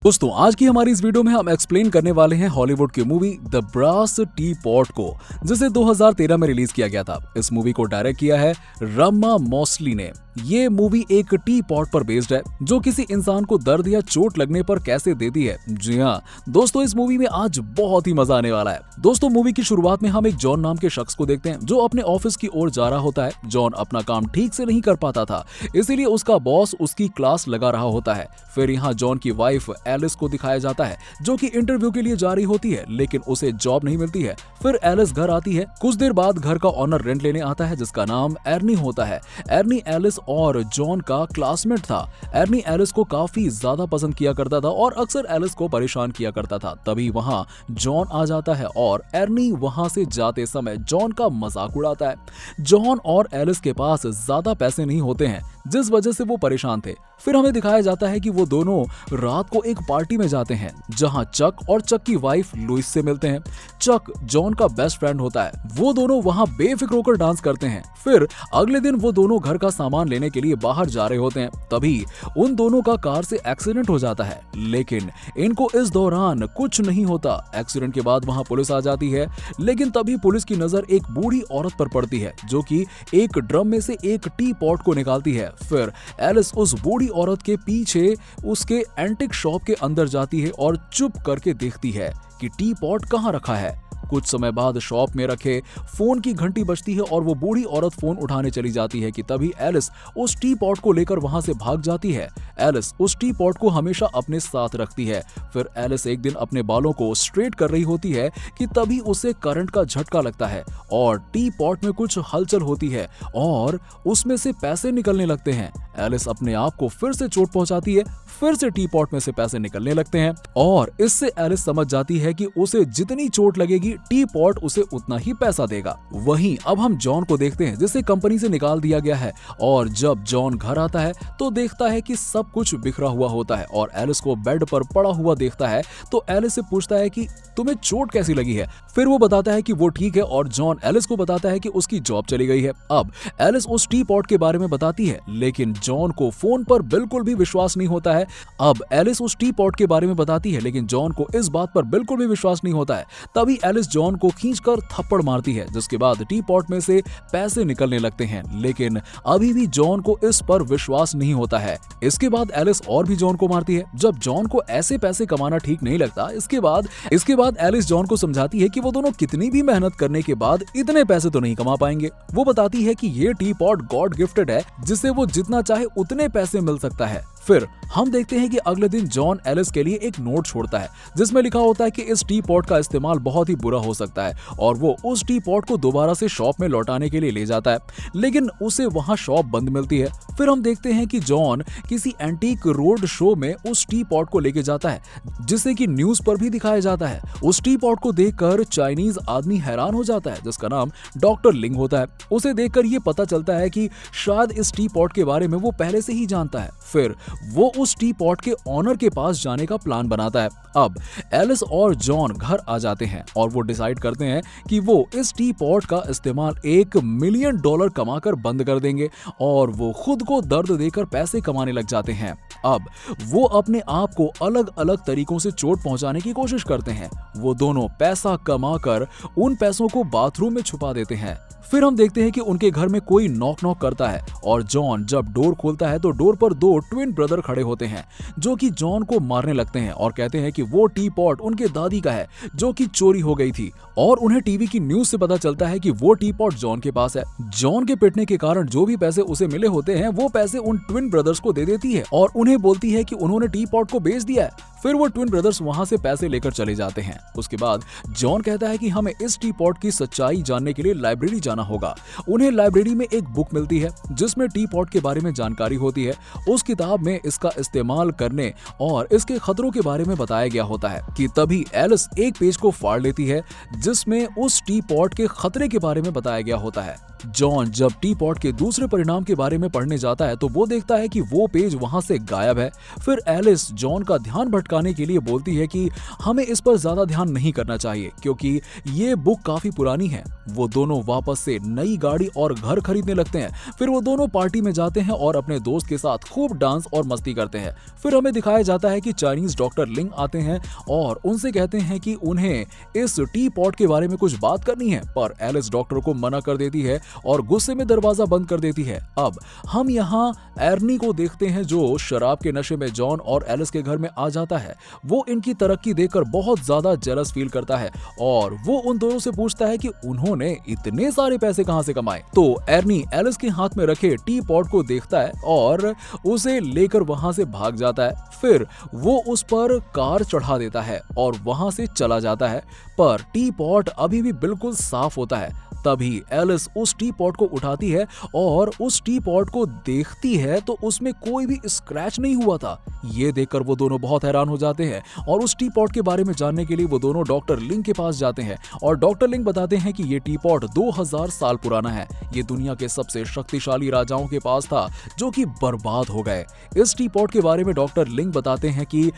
दोस्तों आज की हमारी इस वीडियो में हम एक्सप्लेन करने वाले हैं हॉलीवुड की movie the brass teapot को, जिसे 2013 में रिलीज किया गया था। इस मूवी को डायरेक्ट किया है रामा मोस्ली ने। ये मूवी एक टी पॉट पर बेस्ड है जो किसी इंसान को दर्द या चोट लगने पर कैसे देती है। जी हाँ दोस्तों, इस मूवी में आज बहुत ही मजा आने वाला है। दोस्तों मूवी की शुरुआत में हम एक जॉन नाम के शख्स को देखते हैं जो अपने ऑफिस की ओर जा रहा होता है। जॉन अपना काम ठीक से नहीं कर पाता था, इसीलिए उसका बॉस उसकी क्लास लगा रहा होता है। फिर यहाँ जॉन की वाइफ एलिस को दिखाया जाता है जो कि इंटरव्यू के लिए जा रही होती है, लेकिन उसे जॉब नहीं मिलती है। फिर एलिस घर आती है। कुछ देर बाद घर का ऑनर रेंट लेने आता है जिसका नाम एर्नी होता है। एर्नी एलिस और जॉन का क्लासमेट था। एर्नी एलिस को काफी ज्यादा पसंद किया करता था और अक्सर एलिस को परेशान किया करता था। तभी वहां जॉन आ जाता है और एर्नी वहां से जाते समय जॉन का मजाक उड़ाता है। जॉन और एलिस के पास ज्यादा पैसे नहीं होते हैं जिस वजह से वो परेशान थे। फिर हमें दिखाया जाता है कि वो दोनों रात को एक पार्टी में जाते हैं जहां चक और चक की वाइफ लुइस से मिलते हैं। चक जॉन का बेस्ट फ्रेंड होता है। वो दोनों वहां बेफिक्र होकर डांस करते हैं। फिर अगले दिन वो दोनों घर का सामान लेने के लिए बाहर जा रहे होते हैं। तभी उन दोनों का कार से एक्सीडेंट हो जाता है, लेकिन इनको इस दौरान कुछ नहीं होता। एक्सीडेंट के बाद वहां पुलिस आ जाती है, लेकिन तभी पुलिस की नजर एक बूढ़ी औरत पर पड़ती है जो कि एक ड्रम में से एक टी पॉट को निकालती है। फिर एलिस उस बूढ़ी औरत के पीछे उसके एंटिक शॉप के अंदर जाती है और चुप करके देखती है कि टी पॉट कहां रखा है। कुछ समय बाद शॉप में रखे फोन की घंटी बजती है और वो बूढ़ी औरत फोन उठाने चली जाती है कि तभी एलिस उस टी पॉट को लेकर वहां से भाग जाती है। एलिस उस टी पॉट को हमेशा अपने साथ रखती है। फिर एलिस एक दिन अपने बालों को स्ट्रेट कर रही होती है कि तभी उसे करंट का झटका लगता है और टी पॉट में कुछ हलचल होती है और उसमें से पैसे निकलने लगते हैं। एलिस अपने आप को फिर से चोट पहुंचाती है। फिर से टी पॉट में से पैसे निकलने लगते हैं और इससे एलिस समझ जाती है कि उसे जितनी चोट लगेगी टी पॉट उसे उतना ही पैसा देगा। वहीं अब हम जॉन को देखते हैं जिसे कंपनी से निकाल दिया गया है और जब जॉन घर आता है तो देखता है कि सब कुछ बिखरा हुआ होता है और एलिस को बेड पर पड़ा हुआ देखता है। तो एलिस से पूछता है कि तुम्हें चोट कैसी लगी है। फिर वो बताता है कि वो ठीक है और जॉन एलिस को बताता है कि उसकी जॉब चली गई है। अब एलिस उस टी पॉट के बारे में बताती है, लेकिन जॉन को फोन पर बिल्कुल भी विश्वास नहीं होता है। अब एलिस उस टी पॉट के बारे में बताती है, लेकिन जॉन को इस बात पर बिल्कुल भी विश्वास नहीं होता है। तभी एलिस जॉन को खींचकर थप्पड़ मारती है, जिसके बाद टी पॉट में से पैसे निकलने लगते हैं, लेकिन अभी भी जॉन को इस पर विश्वास नहीं होता है। इसके बाद एलिस और भी जॉन को मारती है। जब जॉन को ऐसे पैसे कमाना ठीक नहीं लगता, इसके बाद एलिस जॉन को समझाती है कि वो दोनों कितनी भी मेहनत करने के बाद इतने पैसे तो नहीं कमा पाएंगे। वो बताती है कि ये टी पॉट गॉड गिफ्टेड है, जिससे वो जितना चाहे उतने पैसे मिल सकता है। फिर हम देखते हैं कि अगले दिन जॉन एलिस के लिए एक नोट छोड़ता है जिसमें लिखा होता है कि इस टी पॉट का इस्तेमाल बहुत ही बुरा हो सकता है और वो उस टी पॉट को दोबारा से शॉप में लौटाने के लिए ले जाता है, लेकिन उसे वहां शॉप बंद मिलती है। फिर हम देखते हैं कि जॉन किसी एंटीक रोड शो में उस टी पॉट को लेके जाता है, जिसे कि न्यूज पर भी दिखाया जाता है। उस टी पॉट को देखकर चाइनीज आदमी हैरान हो जाता है जिसका नाम डॉक्टर लिंग होता है। उसे देखकर ये पता चलता है कि शायद इस टी पॉट के बारे में वो पहले से ही जानता है। फिर वो उस टी पॉट के ऑनर के पास जाने का प्लान बनाता है। अब एलिस और जॉन घर आ जाते हैं और वो डिसाइड करते हैं कि वो इस टी पॉट का इस्तेमाल $1 मिलियन कमाकर बंद कर देंगे और वो खुद को दर्द देकर पैसे कमाने लग जाते हैं। अब वो अपने आप को अलग अलग तरीकों से चोट पहुंचाने की कोशिश करते हैं। वो दोनों पैसा कमाकर उन पैसों को बाथरूम में छुपा देते हैं। फिर हम देखते हैं कि उनके घर में कोई नॉक नॉक करता है और जॉन जब डोर खोलता है तो डोर पर 2 ट्विन ब्रदर खड़े होते हैं जो कि जॉन को मारने लगते हैं और कहते हैं कि वो टी पॉट उनके दादी का है जो कि चोरी हो गई थी। और उन्हें टीवी की न्यूज से पता चलता है कि वो टी पॉट जॉन के पास है। जॉन के पिटने के कारण जो भी पैसे उसे मिले होते हैं वो पैसे उन ट्विन ब्रदर्स को दे देती है और उन्हें बोलती है कि उन्होंने टी पॉट को बेच दिया है। फिर वो ट्विन ब्रदर्स वहां से पैसे लेकर चले जाते हैं। उसके बाद जॉन कहता है कि हमें इस टी पॉट की सच्चाई जानने के लिए लाइब्रेरी जाना होगा। उन्हें लाइब्रेरी में एक बुक मिलती है जिसमें टी पॉट के बारे में जानकारी होती है। उस किताब में इसका इस्तेमाल करने और इसके खतरों के बारे में बताया गया होता है कि तभी एलिस एक पेज को फाड़ लेती है जिसमें उस टी पॉट के खतरे के बारे में बताया गया होता है। जॉन जब टी पॉट के दूसरे परिणाम के बारे में पढ़ने जाता है तो वो देखता है कि वो पेज वहां से गायब है। फिर एलिस जॉन का ध्यान भटकाने के लिए बोलती है कि हमें इस पर ज्यादा ध्यान नहीं करना चाहिए क्योंकि ये बुक काफी पुरानी है। वो दोनों वापस से नई गाड़ी और घर खरीदने लगते हैं। फिर वो दोनों पार्टी में जाते हैं और अपने दोस्त के साथ खूब डांस और मस्ती करते हैं। फिर हमें दिखाया जाता है कि चाइनीज डॉक्टर लिंग आते हैं और उनसे कहते हैं कि उन्हें इस टी पॉट के बारे में कुछ बात करनी है, पर एलिस डॉक्टर को मना कर देती है और गुस्से में दरवाजा बंद कर देती है। अब हम यहाँ एर्नी को देखते हैं जो शराब के नशे में जॉन और एलिस के घर में आ जाता है। वो इनकी तरक्की देखकर बहुत ज्यादा जेलस फील करता है और वो उन दोनों से पूछता है कि उन्होंने इतने सारे पैसे कहां से कमाए। तो एर्नी एलिस के हाथ में रखे टी पॉट को देखता है और उसे लेकर वहां से भाग जाता है। फिर वो उस पर कार चढ़ा देता है और वहां से चला जाता है, पर टी पॉट अभी भी बिल्कुल साफ होता है। तभी एलिस उस टी पॉट को उठाती है और उस टी पॉट को देखती है तो उसमें कोई भी स्क्रैच नहीं हुआ था। ये देखकर वो दोनों बहुत हैरान हो जाते हैं और उस टी पॉट के बारे में जानने के लिए वो दोनों डॉक्टर लिंग के पास जाते हैं और डॉक्टर लिंग बताते हैं कि ये टी पॉट 2000 साल पुराना है। ये दुनिया के सबसे शक्तिशाली राजाओं के पास था जो कि बर्बाद हो गए। इस टी पॉट के बारे में डॉक्टर लिंग बताते हैं कि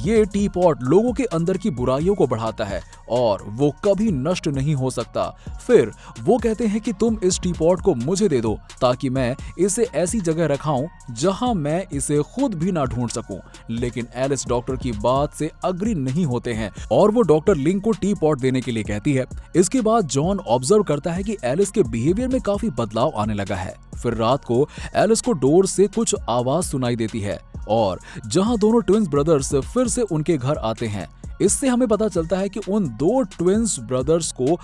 ये टी पॉट लोगों के अंदर की बुराइयों को बढ़ाता है और वो कभी नष्ट नहीं हो सकता। फिर वो कहते हैं कि तुम इस टी पॉट को मुझे दे दो ताकि मैं इसे ऐसी जगह रखाऊं जहां मैं इसे खुद भी ना ढूंढ सकूं। लेकिन एलिस डॉक्टर की बात से अग्री नहीं होते हैं और वो डॉक्टर लिंग को टी पॉट देने के लिए कहती है। इसके बाद जॉन ऑब्जर्व करता है कि एलिस के बिहेवियर में काफी बदलाव आने लगा है। फिर रात को एलिस को डोर से कुछ आवाज सुनाई देती है और जहां दोनों ट्विंस ब्रदर्स फिर से उनके घर आते हैं। इससे हमें पता चलता है कि उन दो ट्विंस ब्रदर्स को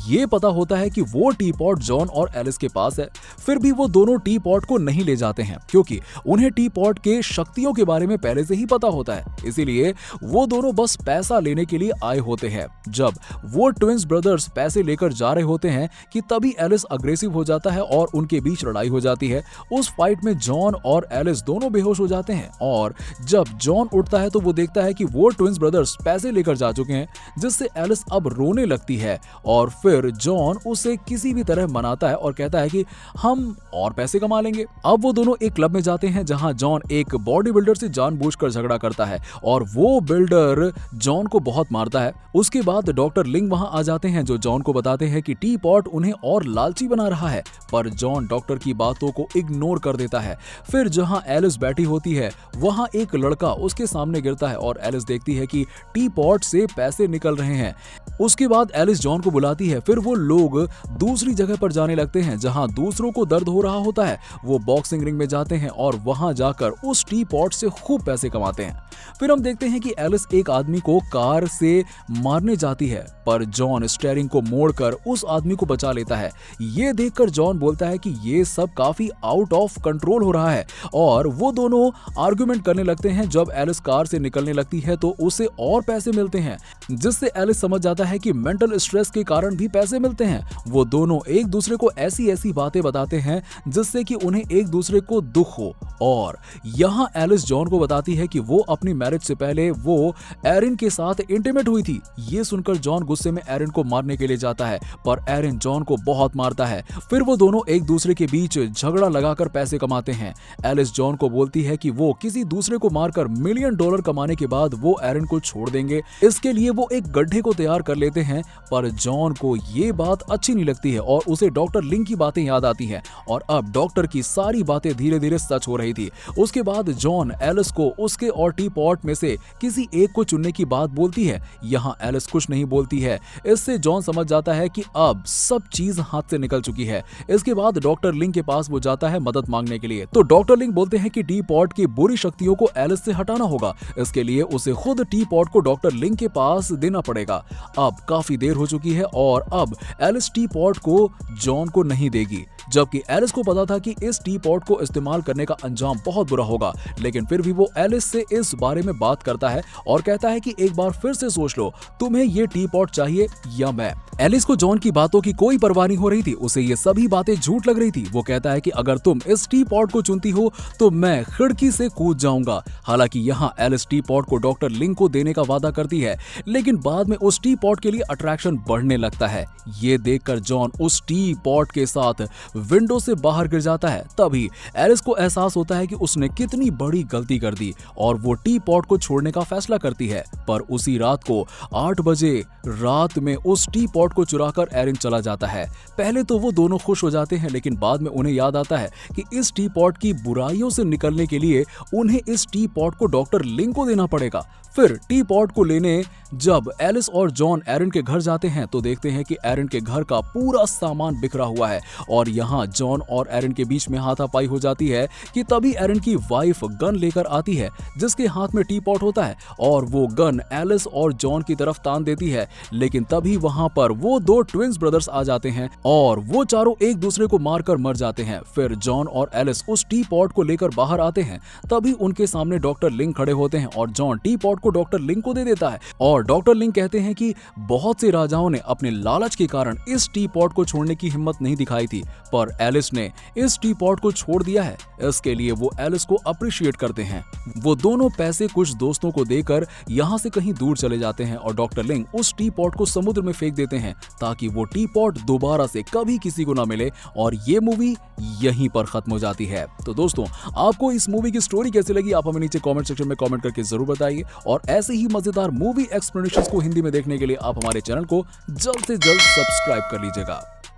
ये पता होता है कि वो टी पॉट जॉन और एलिस के पास है। फिर भी वो दोनों टी पॉट को नहीं ले जाते हैं क्योंकि उन्हें टी पॉट के शक्तियों के बारे में पहले से ही पता होता है। इसीलिए वो दोनों बस पैसा लेने के लिए आए होते हैं। जब वो ट्विंस ब्रदर्स पैसे लेकर जा रहे होते हैं कि तभी एलिस अग्रेसिव हो जाता है और उनके बीच लड़ाई हो जाती है। उस फाइट में जॉन और एलिस दोनों बेहोश हो जाते हैं और जब जॉन उठता है तो वो देखता है कि वो ट्विंस ब्रदर्स पैसे लेकर जा चुके हैं, जिससे एलिस अब रोने लगती है और फिर जॉन उसे किसी भी तरह मनाता है और कहता है कि हम और पैसे कमा लेंगे। अब वो दोनों एक क्लब में जाते हैं जहां जॉन एक बॉडी बिल्डर से जानबूझकर झगड़ा करता है और वो बिल्डर जॉन को बहुत मारता है। उसके बाद डॉक्टर लिंग वहां आ जाते हैं जो जॉन को बताते हैं कि टी पॉट उन्हें और लालची बना रहा है, पर जॉन डॉक्टर की बातों को इग्नोर कर देता है। फिर जहां एलिस बैठी होती है वहां एक लड़का उसके सामने गिरता है और एलिस देखती है कि टी पॉट से पैसे निकल रहे हैं। उसके बाद एलिस जॉन को बुलाती है। फिर वो लोग दूसरी जगह पर जाने लगते हैं जहां दूसरों को दर्द हो रहा होता है। वो बॉक्सिंग रिंग में जाते हैं और वहां जाकर उस टी पॉट से खूब पैसे कमाते हैं। फिर हम देखते हैं कि एलिस एक आदमी को कार से मारने जाती है, पर जॉन स्टीयरिंग को मोड़कर उस आदमी को बचा लेता है। ये देखकर जॉन बोलता है कि ये सब काफी आउट ऑफ कंट्रोल हो रहा है और वो दोनों आर्गुमेंट करने लगते हैं। जब एलिस कार से निकलने लगती है तो उसे और पैसे मिलते हैं, जिससे एलिस समझ जाता है कि मेंटल स्ट्रेस के कारण भी पैसे मिलते हैं। वो दोनों एक दूसरे को ऐसी ऐसी बातें बताते हैं जिससे कि उन्हें एक दूसरे को दुख हो। और यहाँ एलिस जॉन को बताती है कि वो अपनी मैरिज से पहले वो एरिन के साथ इंटीमेट हुई थी। ये सुनकर जॉन गुस्से में एरिन को मारने के लिए जाता है, पर एरिन जॉन को बहुत मारता है। फिर वो दोनों एक दूसरे के बीच झगड़ा लगाकर पैसे कमाते हैं। एलिस जॉन को बोलती है कि वो किसी दूसरे को मारकर $1 मिलियन कमाने के बाद वो एरिन को छोड़ देंगे। इसके लिए वो एक गड्ढे को तैयार कर लेते हैं, पर जॉन को ये बात अच्छी नहीं लगती है और उसे डॉक्टर लिंग की बातें याद आती हैं और अब डॉक्टर की सारी बातें धीरे धीरे सच हो रही थी। उसके बाद जॉन एलिस को उसके और टी पॉट में से किसी एक को चुनने की बात बोलती है। यहाँ एलिस कुछ नहीं बोलती है। इससे जॉन समझ जाता है कि अब सब चीज हाथ से निकल चुकी है। इसके बाद डॉक्टर लिंग के पास वो जाता है मदद मांगने के लिए। तो डॉक्टर लिंग बोलते हैं कि टी पॉट की बुरी शक्तियों को एलिस से हटाना होगा। इसके लिए उसे खुद टी पॉट को डॉक्टर लिंग के पास देना पड़ेगा। अब काफी देर हो चुकी है और अब एलिस टी पॉट को जॉन को नहीं देगी, जबकि एलिस को पता था कि इस टी पॉट को इस्तेमाल करने का अंजाम बहुत बुरा होगा। लेकिन फिर भी वो एलिस से इस बारे में बात करता है और कहता है कि एक बार फिर से सोच लो, तुम्हें ये टी पॉट चाहिए या मैं। एलिस को जॉन की बातों की कोई परवाह नहीं हो रही थी। उसे ये सभी बातें झूठ लग रही थी। वो कहता है कि अगर तुम इस टी पॉट को चुनती हो तो मैं खिड़की से कूद जाऊंगा। हालांकि यहाँ एलिस टी पॉट को डॉक्टर लिंग को देने का वादा करती है, लेकिन बाद में उस टी पॉट के लिए अट्रैक्शन बढ़ने लगता है। ये देखकर जॉन उस टी पॉट के साथ विंडो से बाहर गिर जाता है। तभी एलिस को एहसास होता है कि उसने कितनी बड़ी गलती कर दी और वो टी पॉट को छोड़ने का फैसला करती है। पर उसी रात को 8 बजे रात में उस टी पॉट को चुराकर एरिन चला जाता है। पहले तो वो दोनों खुश हो जाते हैं, लेकिन बाद में उन्हें याद आता है कि इस टी पॉट की बुराइयों से निकलने के लिए उन्हें इस टी पॉट को डॉक्टर लिंग को देना पड़ेगा। फिर टी पॉट को लेने जब एलिस और जॉन एरिन के घर जाते हैं तो देखते हैं कि एरिन के घर का पूरा सामान बिखरा हुआ है और यहाँ जॉन और एरिन के बीच में हाथापाई हो जाती है कि तभी एरिन की वाइफ गन लेकर आती है जिसके हाथ में टी पॉट होता है और वो गन एलिस और जॉन की तरफ तान देती है। लेकिन तभी वहां पर वो 2 ट्विंस ब्रदर्स आ जाते हैं और वो चारों एक दूसरे को मारकर मर जाते हैं। फिर जॉन और एलिस उस टी पॉट को लेकर बाहर आते हैं, तभी उनके सामने डॉक्टर लिंग खड़े होते हैं और जॉन टी पॉट को डॉक्टर लिंग को दे देता है और डॉक्टर लिंग कहते हैं कि बहुत से राजाओं ने अपने लालच के कारण इस टी पॉट को छोड़ने की हिम्मत नहीं दिखाई थी, पर एलिस ने इस टी पॉट को छोड़ दिया है। इसके लिए वो एलिस को अप्रिशिएट करते हैं। वो दोनों पैसे कुछ दोस्तों को देकर यहाँ से कहीं दूर चले जाते हैं और डॉक्टर लिंग उस टी पॉट को समुद्र में फेंक देते हैं ताकि वो टी पॉट दोबारा से कभी किसी को ना मिले और ये मूवी यहीं पर खत्म हो जाती है। तो दोस्तों, आपको इस मूवी की स्टोरी कैसी लगी आप हमें नीचे कमेंट सेक्शन में कमेंट करके जरूर बताइए और ऐसे ही मजेदार मूवी एक्सप्लेनेशंस को हिंदी में देखने के लिए आप हमारे चैनल को जल्द से जल्द सब्सक्राइब कर लीजिएगा।